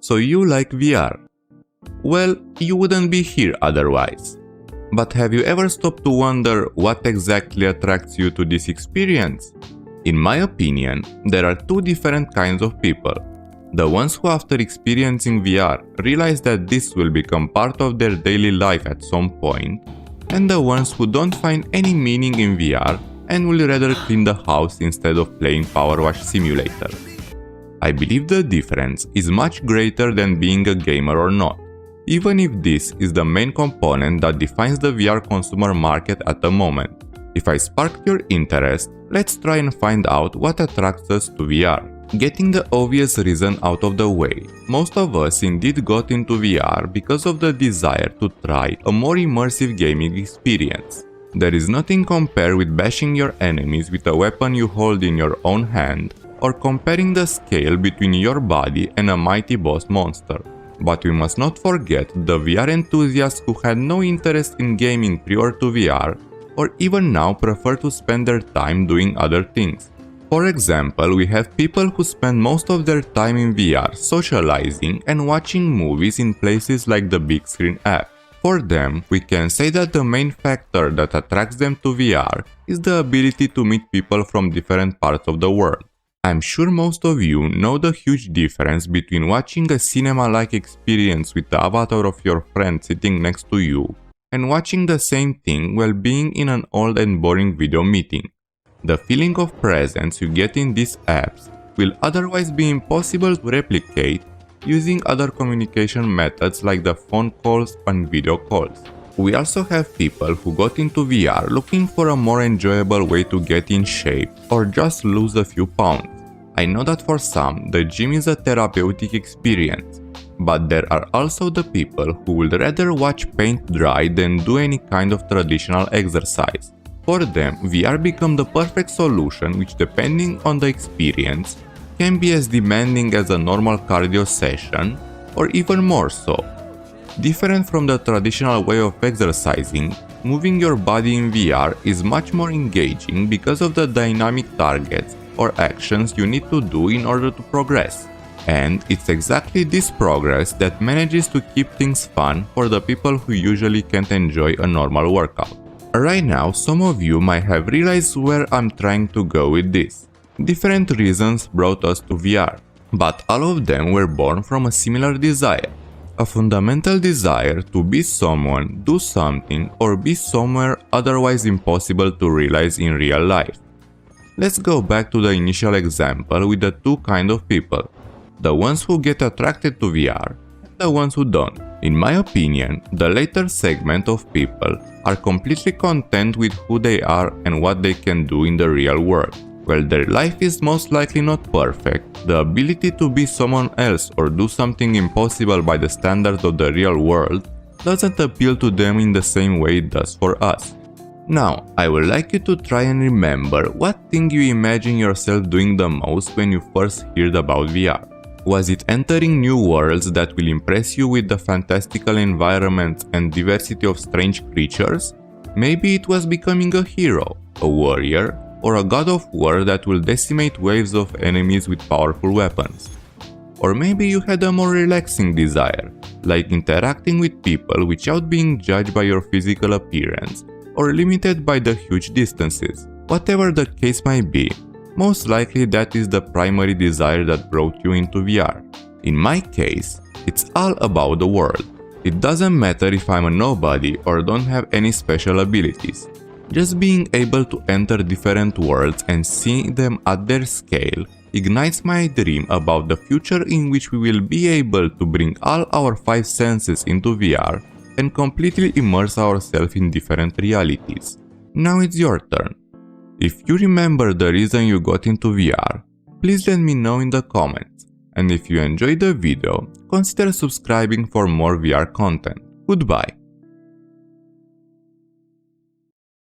So you like VR? Well, you wouldn't be here otherwise. But have you ever stopped to wonder what exactly attracts you to this experience? In my opinion, there are two different kinds of people. The ones who after experiencing VR realize that this will become part of their daily life at some point, and the ones who don't find any meaning in VR and will rather clean the house instead of playing Power Wash Simulator. I believe the difference is much greater than being a gamer or not, even if this is the main component that defines the VR consumer market at the moment. If I sparked your interest, let's try and find out what attracts us to VR. Getting the obvious reason out of the way, most of us indeed got into VR because of the desire to try a more immersive gaming experience. There is nothing compared with bashing your enemies with a weapon you hold in your own hand, or comparing the scale between your body and a mighty boss monster. But we must not forget the VR enthusiasts who had no interest in gaming prior to VR, or even now prefer to spend their time doing other things. For example, we have people who spend most of their time in VR socializing and watching movies in places like the big screen app. For them, we can say that the main factor that attracts them to VR is the ability to meet people from different parts of the world. I'm sure most of you know the huge difference between watching a cinema-like experience with the avatar of your friend sitting next to you and watching the same thing while being in an old and boring video meeting. The feeling of presence you get in these apps will otherwise be impossible to replicate using other communication methods like the phone calls and video calls. We also have people who got into VR looking for a more enjoyable way to get in shape or just lose a few pounds. I know that for some, the gym is a therapeutic experience, but there are also the people who would rather watch paint dry than do any kind of traditional exercise. For them, VR becomes the perfect solution which, depending on the experience, can be as demanding as a normal cardio session, or even more so. Different from the traditional way of exercising, moving your body in VR is much more engaging because of the dynamic targets or actions you need to do in order to progress. And it's exactly this progress that manages to keep things fun for the people who usually can't enjoy a normal workout. Right now, some of you might have realized where I'm trying to go with this. Different reasons brought us to VR, but all of them were born from a similar desire. A fundamental desire to be someone, do something, or be somewhere otherwise impossible to realize in real life. Let's go back to the initial example with the two kinds of people. The ones who get attracted to VR, and the ones who don't. In my opinion, the later segment of people are completely content with who they are and what they can do in the real world. While their life is most likely not perfect, the ability to be someone else or do something impossible by the standards of the real world doesn't appeal to them in the same way it does for us. Now, I would like you to try and remember what thing you imagine yourself doing the most when you first heard about VR. Was it entering new worlds that will impress you with the fantastical environments and diversity of strange creatures? Maybe it was becoming a hero, a warrior, or a god of war that will decimate waves of enemies with powerful weapons. Or maybe you had a more relaxing desire, like interacting with people without being judged by your physical appearance or limited by the huge distances. Whatever the case might be, most likely that is the primary desire that brought you into VR. In my case, it's all about the world. It doesn't matter if I'm a nobody or don't have any special abilities. Just being able to enter different worlds and seeing them at their scale ignites my dream about the future in which we will be able to bring all our 5 senses into VR and completely immerse ourselves in different realities. Now it's your turn. If you remember the reason you got into VR, please let me know in the comments. And if you enjoyed the video, consider subscribing for more VR content. Goodbye.